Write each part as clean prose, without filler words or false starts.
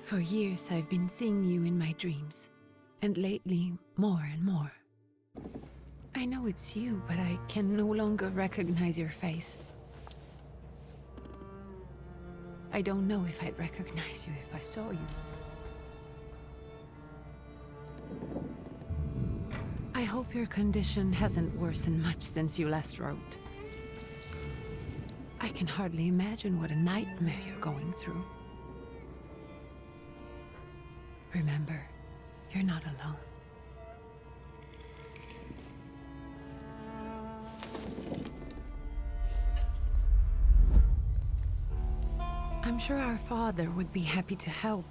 For years I've been seeing you in my dreams, and lately more and more. I know it's you, but I can no longer recognize your face. I don't know if I'd recognize you if I saw you. I hope your condition hasn't worsened much since you last wrote. I can hardly imagine what a nightmare you're going through. Remember, you're not alone. I'm sure our father would be happy to help,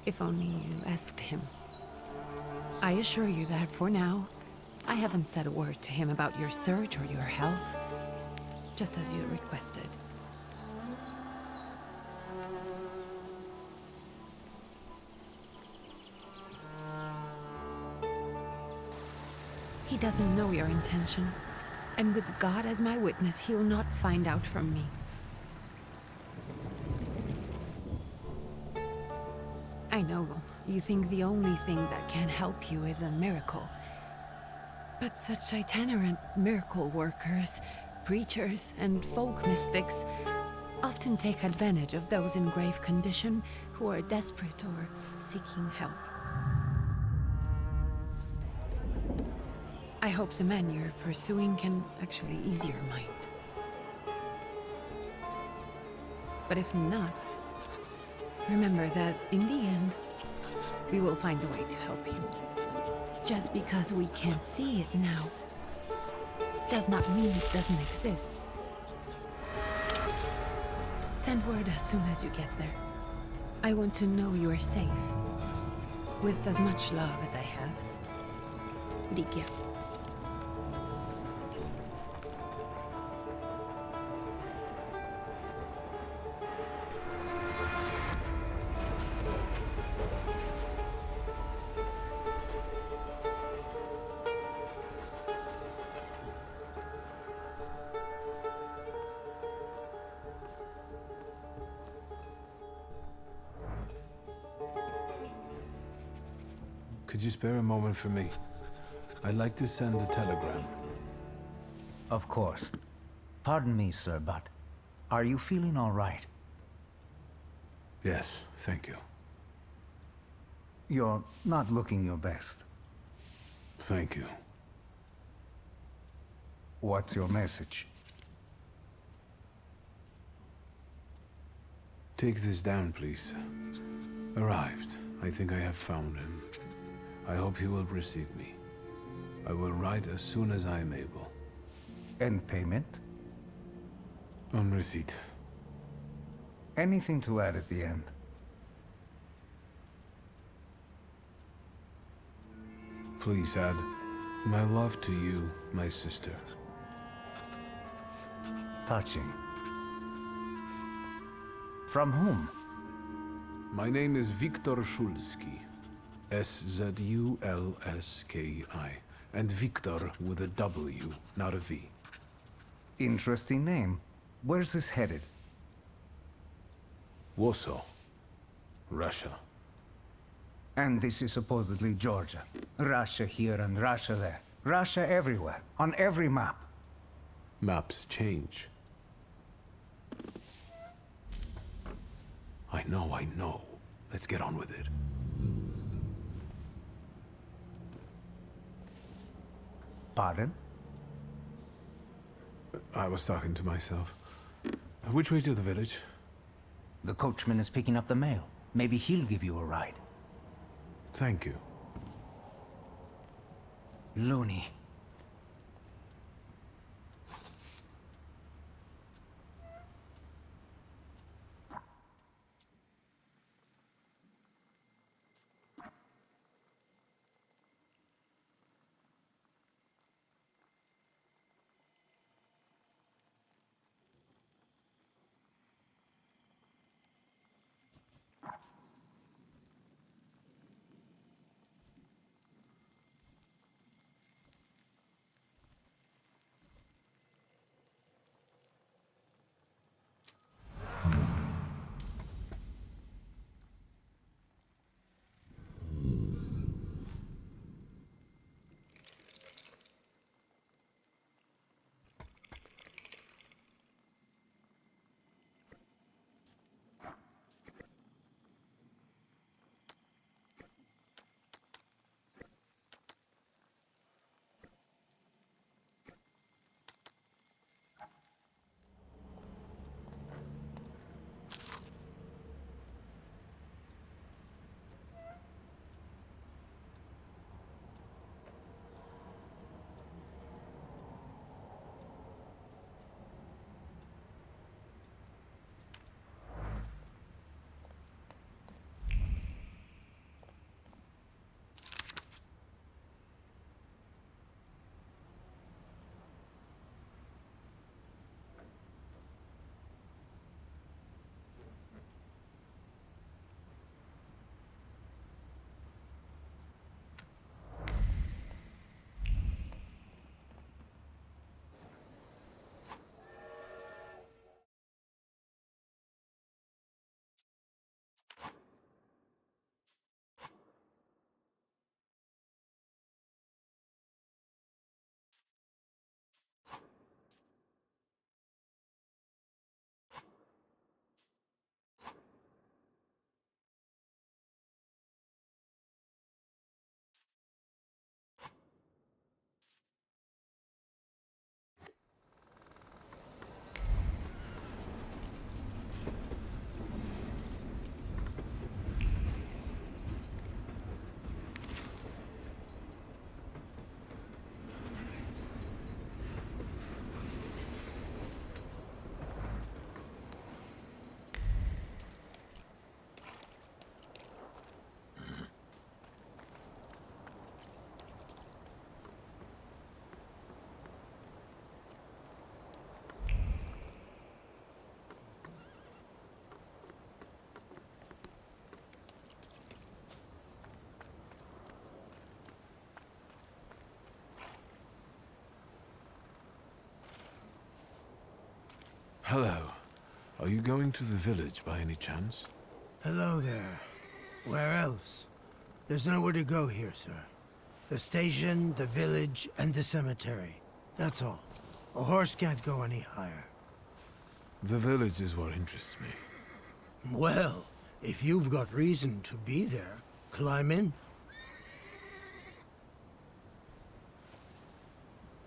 if only you asked him. I assure you that for now, I haven't said a word to him about your search or your health, just as you requested. He doesn't know your intention, and with God as my witness, he'll not find out from me. I know you think the only thing that can help you is a miracle. But such itinerant miracle workers, preachers, and folk mystics often take advantage of those in grave condition who are desperate or seeking help. I hope the man you're pursuing can actually ease your mind. But if not, remember that in the end, we will find a way to help you. Just because we can't see it now, does not mean it doesn't exist. Send word as soon as you get there. I want to know you are safe. With as much love as I have. Ligia. Could you spare a moment for me? I'd like to send a telegram. Of course. Pardon me, sir, but are you feeling all right? Yes, thank you. You're not looking your best. Thank you. What's your message? Take this down, please. Arrived. I think I have found him. I hope he will receive me. I will write as soon as I am able. And payment? On receipt. Anything to add at the end? Please add, my love to you, my sister. Touching. From whom? My name is Wiktor Szulski. S-Z-U-L-S-K-I. And Wiktor with a W, not a V. Interesting name. Where's this headed? Warsaw. Russia. And this is supposedly Georgia. Russia here and Russia there. Russia everywhere. On every map. Maps change. I know. Let's get on with it. Pardon? I was talking to myself. Which way to the village? The coachman is picking up the mail. Maybe he'll give you a ride. Thank you. Loony. Hello. Are you going to the village by any chance? Hello there. Where else? There's nowhere to go here, sir. The station, the village, and the cemetery. That's all. A horse can't go any higher. The village is what interests me. Well, if you've got reason to be there, climb in.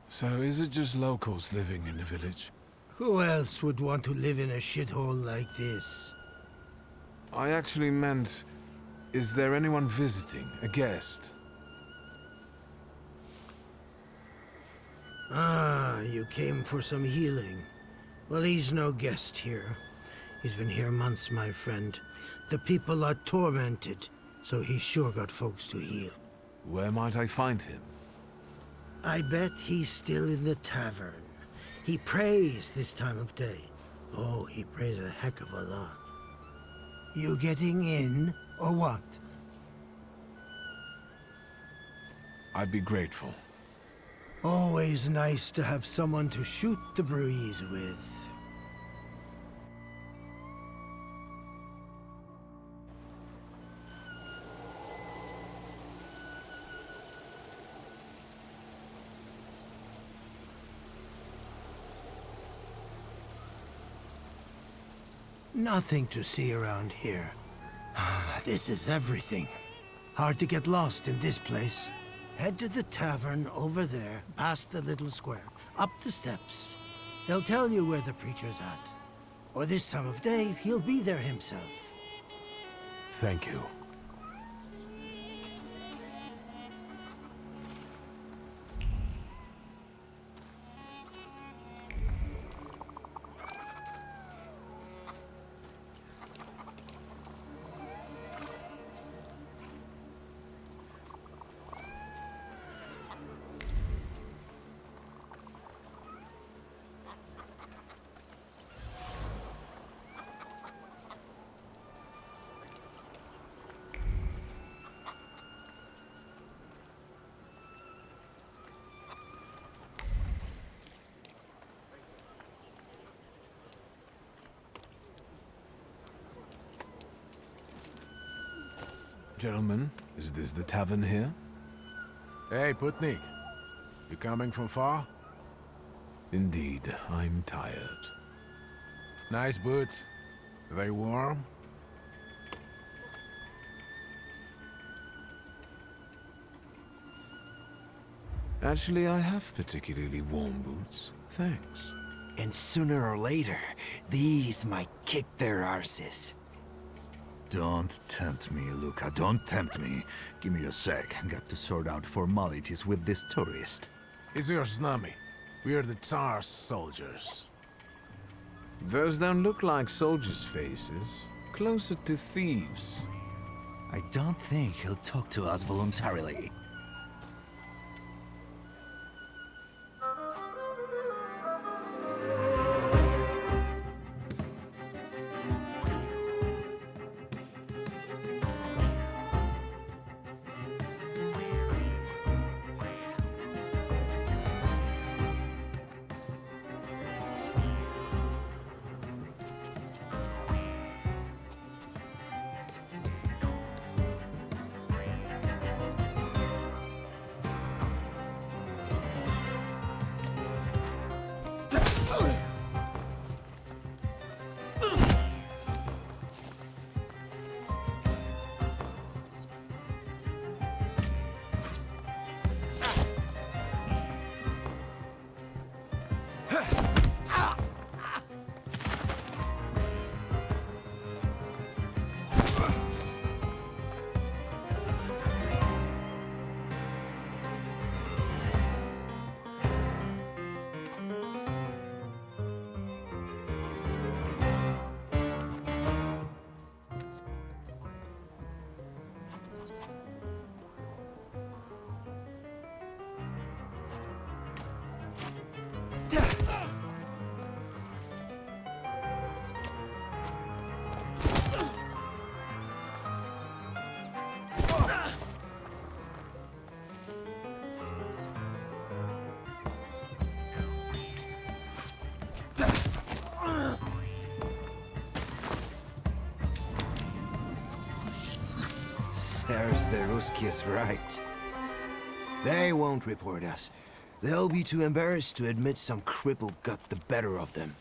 So is it just locals living in the village? Who else would want to live in a shithole like this? I actually meant, is there anyone visiting, a guest? Ah, you came for some healing. Well, he's no guest here. He's been here months, my friend. The people are tormented, so he's sure got folks to heal. Where might I find him? I bet he's still in the tavern. He prays this time of day. Oh, he prays a heck of a lot. You getting in, or what? I'd be grateful. Always nice to have someone to shoot the breeze with. Nothing to see around here. This is everything. Hard to get lost in this place. Head to the tavern over there, past the little square, up the steps. They'll tell you where the preacher's at. Or this time of day, he'll be there himself. Thank you. Gentlemen, is this the tavern here? Hey, Putnik. You coming from far? Indeed, I'm tired. Nice boots. Are they warm? Actually, I have particularly warm boots. Thanks. And sooner or later, these might kick their arses. Don't tempt me, Luca. Don't tempt me. Give me a sec. Got to sort out formalities with this tourist. It's your snummy. We are the Tsar's soldiers. Those don't look like soldiers' faces. Closer to thieves. I don't think he'll talk to us voluntarily. serves the Ruskies right. They won't report us. They'll be too embarrassed to admit some cripple got the better of them.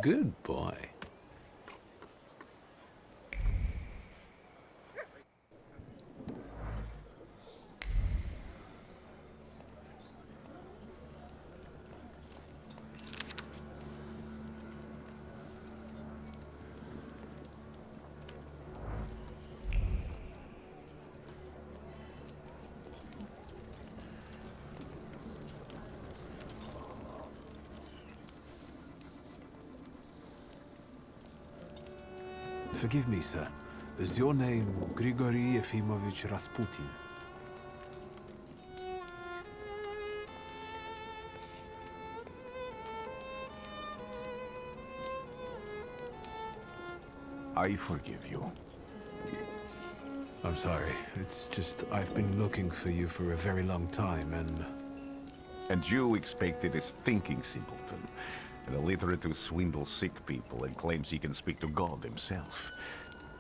Good boy. Forgive me, sir. Is your name Grigory Efimovich Rasputin? I forgive you. I'm sorry. It's just I've been looking for you for a very long time, and... And you expected a thinking simpleton, an illiterate who swindles sick people and claims he can speak to God himself.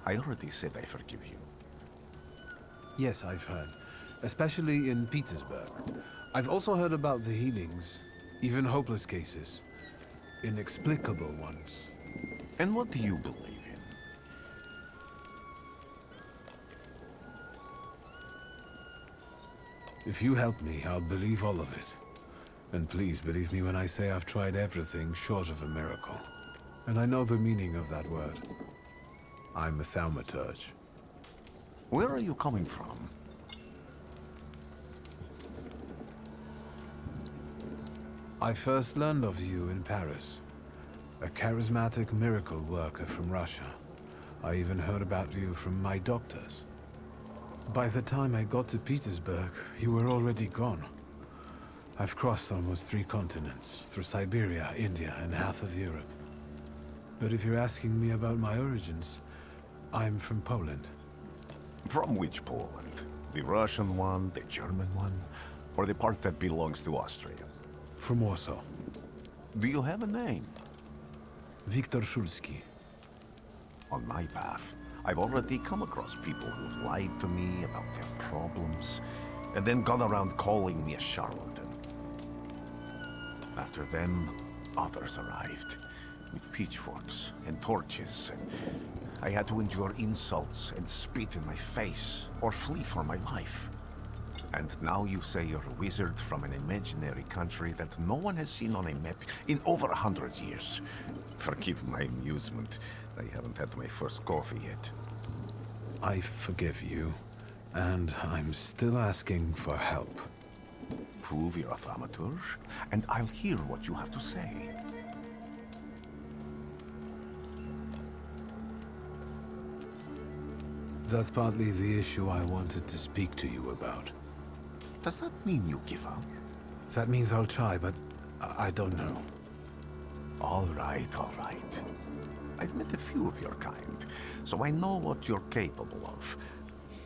I already said I forgive you. Yes, I've heard. Especially in Petersburg. I've also heard about the healings, even hopeless cases. Inexplicable ones. And what do you believe in? If you help me, I'll believe all of it. And please believe me when I say I've tried everything short of a miracle. And I know the meaning of that word. I'm a thaumaturge. Where are you coming from? I first learned of you in Paris. A charismatic miracle worker from Russia. I even heard about you from my doctors. By the time I got to Petersburg, you were already gone. I've crossed almost 3 continents, through Siberia, India, and half of Europe. But if you're asking me about my origins, I'm from Poland. From which Poland? The Russian one, the German one, or the part that belongs to Austria? From Warsaw. Do you have a name? Wiktor Szulski. On my path, I've already come across people who lied to me about their problems, and then gone around calling me a charlatan. After them, others arrived. with pitchforks and torches, and I had to endure insults and spit in my face, or flee for my life. And now you say you're a wizard from an imaginary country that no one has seen on a map in over 100 years. Forgive my amusement. I haven't had my first coffee yet. I forgive you, and I'm still asking for help. Prove you're a thaumaturge, and I'll hear what you have to say. That's partly the issue I wanted to speak to you about. Does that mean you give up? That means I'll try, but I don't know. All right, all right. I've met a few of your kind, so I know what you're capable of.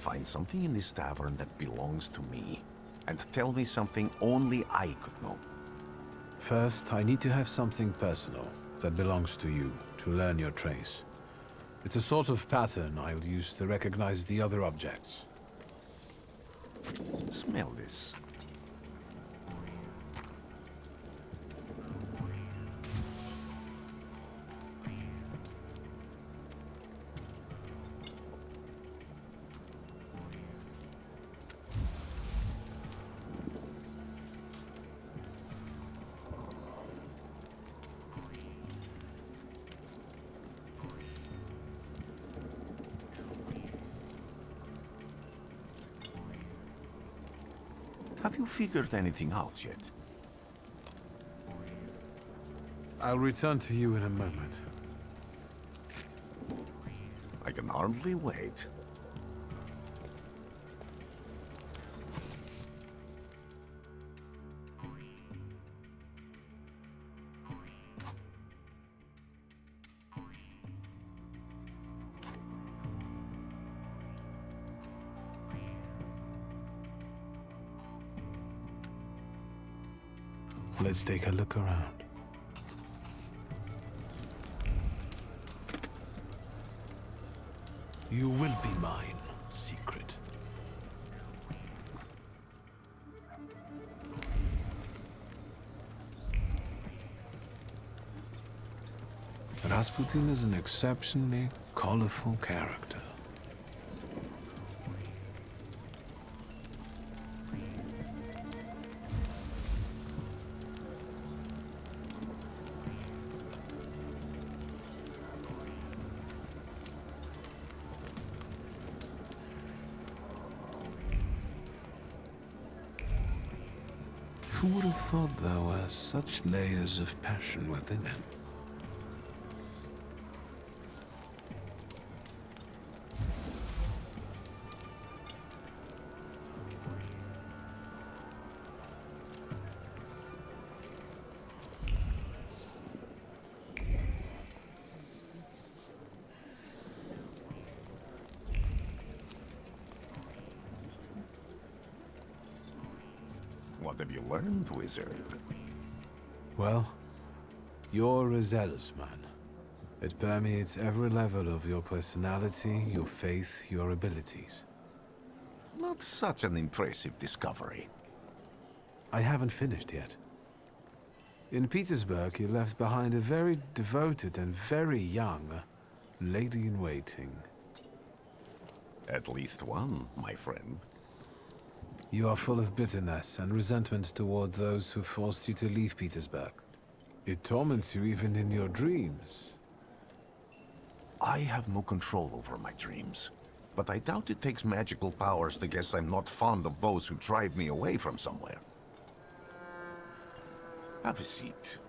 Find something in this tavern that belongs to me, and tell me something only I could know. First, I need to have something personal that belongs to you to learn your trace. It's a sort of pattern I'll use to recognize the other objects. Smell this. Have you figured anything out yet? I'll return to you in a moment. I can hardly wait. Let's take a look around. You will be mine, secret. Rasputin is an exceptionally colorful character. Who would have thought there were such layers of passion within him? What have you learned, wizard? Well, you're a zealous man. It permeates every level of your personality, your faith, your abilities. Not such an impressive discovery. I haven't finished yet. In Petersburg, you left behind a very devoted and very young lady-in-waiting. At least one, my friend. You are full of bitterness and resentment toward those who forced you to leave Petersburg. It torments you even in your dreams. I have no control over my dreams, but I doubt it takes magical powers to guess I'm not fond of those who drive me away from somewhere. Have a seat.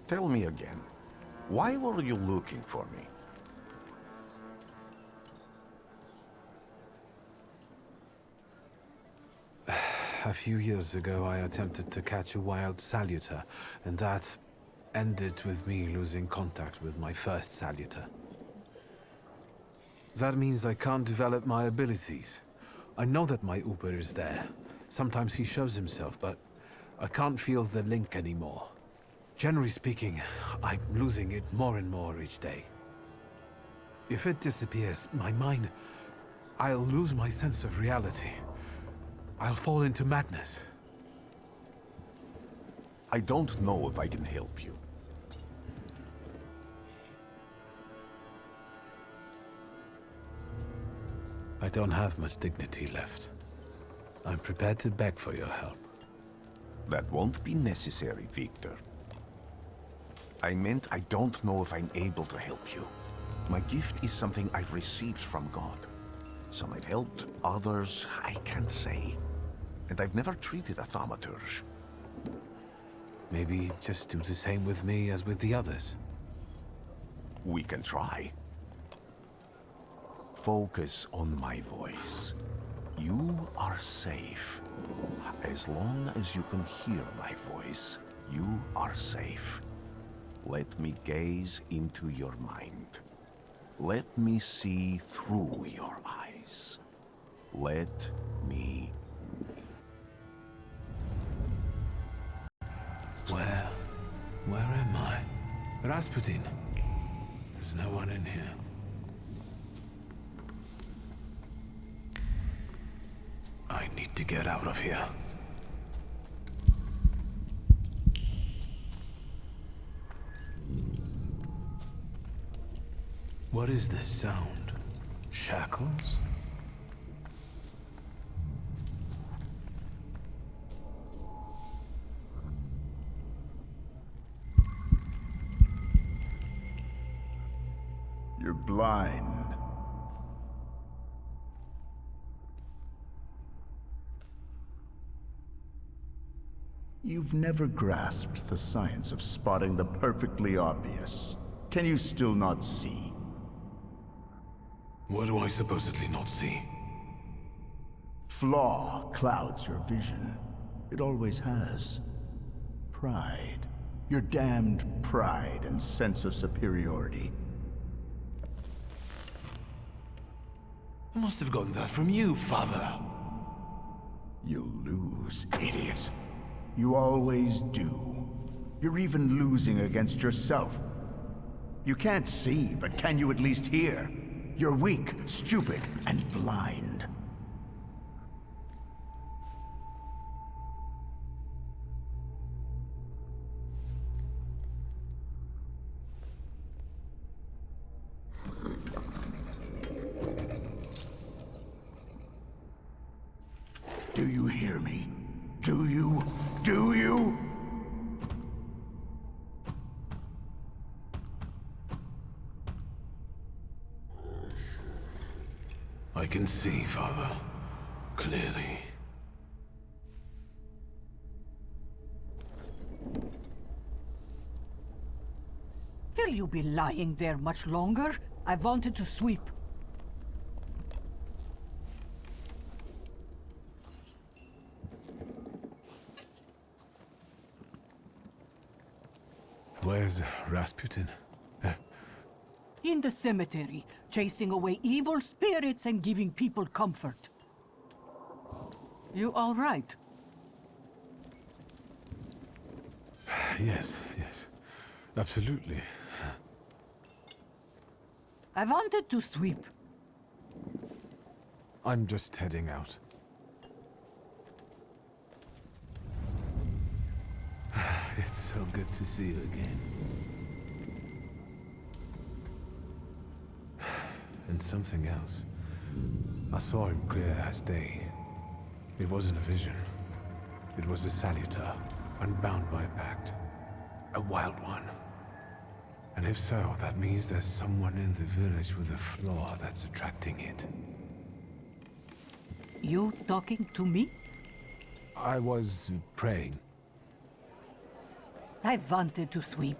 Tell me again, why were you looking for me? A few years ago, I attempted to catch a wild Salutor, and that ended with me losing contact with my first Salutor. That means I can't develop my abilities. I know that my Uber is there. Sometimes he shows himself, but I can't feel the link anymore. Generally speaking, I'm losing it more and more each day. If it disappears, my mind, I'll lose my sense of reality. I'll fall into madness. I don't know if I can help you. I don't have much dignity left. I'm prepared to beg for your help. That won't be necessary, Wiktor. I meant I don't know if I'm able to help you. My gift is something I've received from God. Some I've helped, others I can't say. And I've never treated a thaumaturge. Maybe just do the same with me as with the others. We can try. Focus on my voice. You are safe. As long as you can hear my voice, you are safe. Let me gaze into your mind. Let me see through your eyes. Let me... Where am I? Rasputin. There's no one in here. I need to get out of here. What is this sound? Shackles? You're blind. You've never grasped the science of spotting the perfectly obvious. Can you still not see? What do I supposedly not see? Flaw clouds your vision. It always has. Pride. Your damned pride and sense of superiority. I must have gotten that from you, Father. You'll lose, idiot. You always do. You're even losing against yourself. You can't see, but can you at least hear? You're weak, stupid, and blind. Do you hear me? Do you? Do you? I can see, Father. Clearly. Will you be lying there much longer? I wanted to sweep. Where's Rasputin? In the cemetery, chasing away evil spirits and giving people comfort. You all right? Yes, absolutely. I wanted to sweep. I'm just heading out. It's so good to see you again. And something else. I saw him clear as day. It wasn't a vision. It was a Salutor, unbound by a pact. A wild one. And if so, that means there's someone in the village with a flaw that's attracting it. You talking to me? I was praying. I wanted to sweep.